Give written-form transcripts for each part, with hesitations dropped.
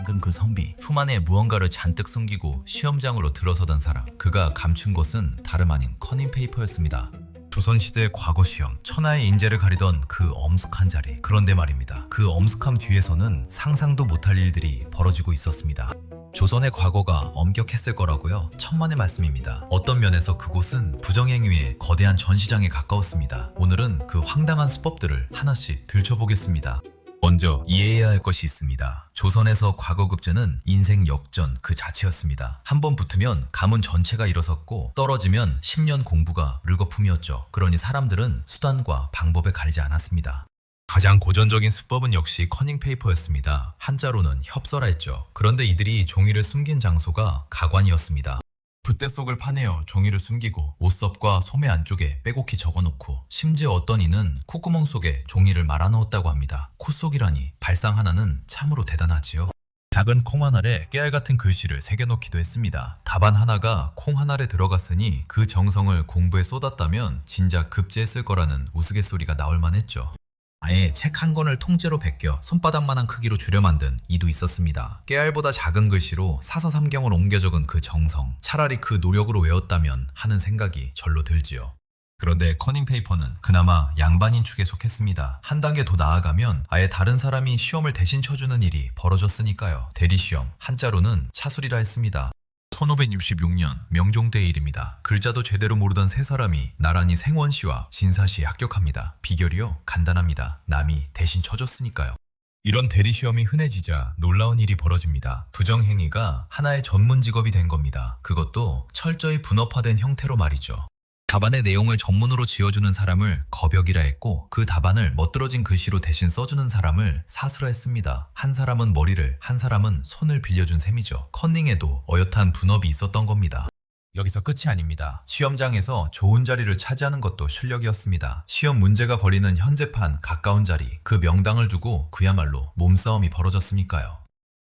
방금 그 선비, 품 안에 무언가를 잔뜩 숨기고 시험장으로 들어서던 사람, 그가 감춘 것은 다름 아닌 커닝페이퍼였습니다. 조선시대의 과거 시험, 천하의 인재를 가리던 그 엄숙한 자리. 그런데 말입니다, 그 엄숙함 뒤에서는 상상도 못할 일들이 벌어지고 있었습니다. 조선의 과거가 엄격했을 거라고요? 천만의 말씀입니다. 어떤 면에서 그곳은 부정행위의 거대한 전시장에 가까웠습니다. 오늘은 그 황당한 수법들을 하나씩 들춰보겠습니다. 먼저 이해해야 할 것이 있습니다. 조선에서 과거급제는 인생 역전 그 자체였습니다. 한번 붙으면 가문 전체가 일어섰고, 떨어지면 10년 공부가 물거품이었죠. 그러니 사람들은 수단과 방법에 가리지 않았습니다. 가장 고전적인 수법은 역시 커닝페이퍼였습니다. 한자로는 협서라 했죠. 그런데 이들이 종이를 숨긴 장소가 가관이었습니다. 붓대 속을 파내어 종이를 숨기고 옷섭과 소매 안쪽에 빼곡히 적어놓고, 심지어 어떤 이는 콧구멍 속에 종이를 말아넣었다고 합니다. 코 속이라니, 발상 하나는 참으로 대단하지요. 작은 콩 한 알에 깨알 같은 글씨를 새겨놓기도 했습니다. 답안 하나가 콩 한 알에 들어갔으니 그 정성을 공부에 쏟았다면 진작 급제했을 거라는 우스갯소리가 나올 만했죠. 아예 책 한 권을 통째로 베껴 손바닥만한 크기로 줄여 만든 이도 있었습니다. 깨알보다 작은 글씨로 사서삼경을 옮겨 적은 그 정성, 차라리 그 노력으로 외웠다면 하는 생각이 절로 들지요. 그런데 커닝페이퍼는 그나마 양반인 축에 속했습니다. 한 단계 더 나아가면 아예 다른 사람이 시험을 대신 쳐주는 일이 벌어졌으니까요. 대리시험, 한자로는 차술이라 했습니다. 1566년 명종대의 일입니다. 글자도 제대로 모르던 세 사람이 나란히 생원시와 진사시에 합격합니다. 비결이요? 간단합니다. 남이 대신 쳐줬으니까요. 이런 대리시험이 흔해지자 놀라운 일이 벌어집니다. 부정행위가 하나의 전문 직업이 된 겁니다. 그것도 철저히 분업화된 형태로 말이죠. 답안의 내용을 전문으로 지어주는 사람을 거벽이라 했고, 그 답안을 멋들어진 글씨로 대신 써주는 사람을 사수라 했습니다. 한 사람은 머리를, 한 사람은 손을 빌려준 셈이죠. 커닝에도 어엿한 분업이 있었던 겁니다. 여기서 끝이 아닙니다. 시험장에서 좋은 자리를 차지하는 것도 실력이었습니다. 시험 문제가 걸리는 현재판 가까운 자리, 그 명당을 두고 그야말로 몸싸움이 벌어졌으니까요.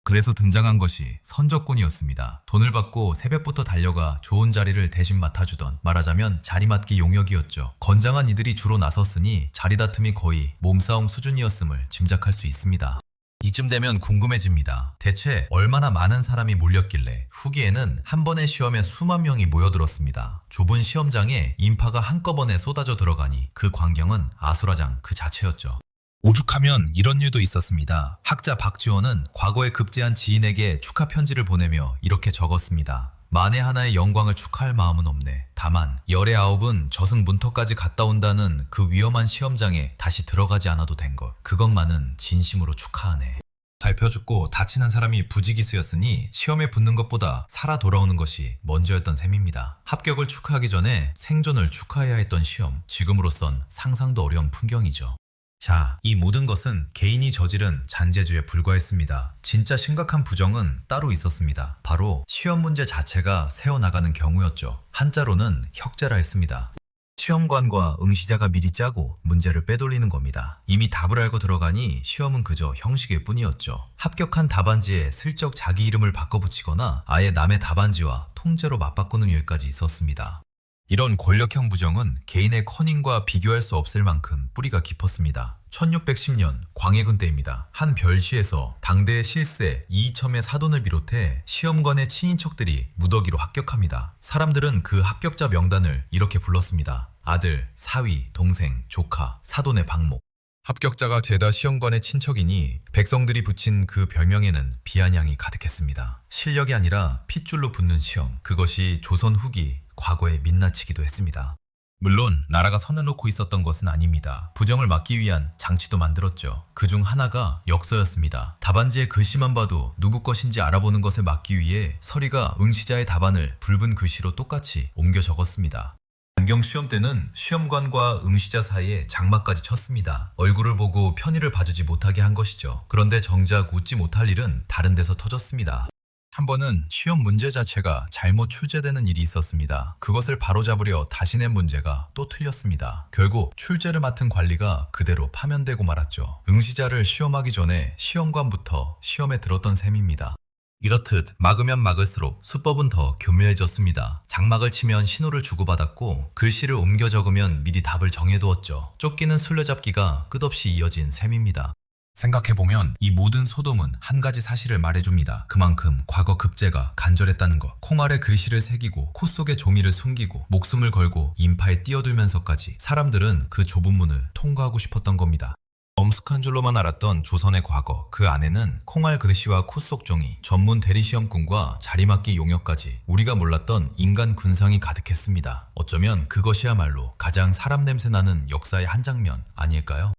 그래서 등장한 것이 선적군이었습니다. 돈을 받고 새벽부터 달려가 좋은 자리를 대신 맡아주던, 말하자면 자리 맡기 용역이었죠. 건장한 이들이 주로 나섰으니 자리 다툼이 거의 몸싸움 수준이었음을 짐작할 수 있습니다. 이쯤 되면 궁금해집니다. 대체 얼마나 많은 사람이 몰렸길래 후기에는 한 번의 시험에 수만 명이 모여들었습니다. 좁은 시험장에 인파가 한꺼번에 쏟아져 들어가니 그 광경은 아수라장 그 자체였죠. 오죽하면 이런 일도 있었습니다. 학자 박지원은 과거에 급제한 지인에게 축하 편지를 보내며 이렇게 적었습니다. 만에 하나의 영광을 축하할 마음은 없네. 다만 열의 아홉은 저승 문턱까지 갔다 온다는 그 위험한 시험장에 다시 들어가지 않아도 된 것, 그것만은 진심으로 축하하네. 밟혀 죽고 다치는 사람이 부지기수였으니 시험에 붙는 것보다 살아 돌아오는 것이 먼저였던 셈입니다. 합격을 축하하기 전에 생존을 축하해야 했던 시험, 지금으로선 상상도 어려운 풍경이죠. 자, 이 모든 것은 개인이 저지른 잔재주에 불과했습니다. 진짜 심각한 부정은 따로 있었습니다. 바로 시험 문제 자체가 새어나가는 경우였죠. 한자로는 혁재라 했습니다. 시험관과 응시자가 미리 짜고 문제를 빼돌리는 겁니다. 이미 답을 알고 들어가니 시험은 그저 형식일 뿐이었죠. 합격한 답안지에 슬쩍 자기 이름을 바꿔붙이거나 아예 남의 답안지와 통째로 맞바꾸는 일까지 있었습니다. 이런 권력형 부정은 개인의 커닝과 비교할 수 없을 만큼 뿌리가 깊었습니다. 1610년 광해군 때입니다. 한 별시에서 당대의 실세 이이첨의 사돈을 비롯해 시험관의 친인척들이 무더기로 합격합니다. 사람들은 그 합격자 명단을 이렇게 불렀습니다. 아들, 사위, 동생, 조카, 사돈의 방목. 합격자가 죄다 시험관의 친척이니 백성들이 붙인 그 별명에는 비아냥이 가득했습니다. 실력이 아니라 핏줄로 붙는 시험, 그것이 조선 후기 과거에 민낯이기도 했습니다. 물론 나라가 선을 놓고 있었던 것은 아닙니다. 부정을 막기 위한 장치도 만들었죠. 그중 하나가 역서였습니다. 답안지의 글씨만 봐도 누구 것인지 알아보는 것을 막기 위해 서리가 응시자의 답안을 붉은 글씨로 똑같이 옮겨 적었습니다. 안경 시험 때는 시험관과 응시자 사이에 장막까지 쳤습니다. 얼굴을 보고 편의를 봐주지 못하게 한 것이죠. 그런데 정작 웃지 못할 일은 다른 데서 터졌습니다. 한 번은 시험 문제 자체가 잘못 출제되는 일이 있었습니다. 그것을 바로잡으려 다시 낸 문제가 또 틀렸습니다. 결국 출제를 맡은 관리가 그대로 파면되고 말았죠. 응시자를 시험하기 전에 시험관부터 시험에 들었던 셈입니다. 이렇듯 막으면 막을수록 수법은 더 교묘해졌습니다. 장막을 치면 신호를 주고받았고 글씨를 옮겨 적으면 미리 답을 정해두었죠. 쫓기는 술래잡기가 끝없이 이어진 셈입니다. 생각해보면 이 모든 소돔은 한 가지 사실을 말해줍니다. 그만큼 과거 급제가 간절했다는 것. 콩 아래 글씨를 새기고 코 속에 종이를 숨기고 목숨을 걸고 인파에 뛰어들면서까지 사람들은 그 좁은 문을 통과하고 싶었던 겁니다. 엄숙한 줄로만 알았던 조선의 과거, 그 안에는 콩알 글씨와 코 속 종이, 전문 대리시험꾼과 자리맡기 용역까지 우리가 몰랐던 인간 군상이 가득했습니다. 어쩌면 그것이야말로 가장 사람 냄새 나는 역사의 한 장면 아닐까요?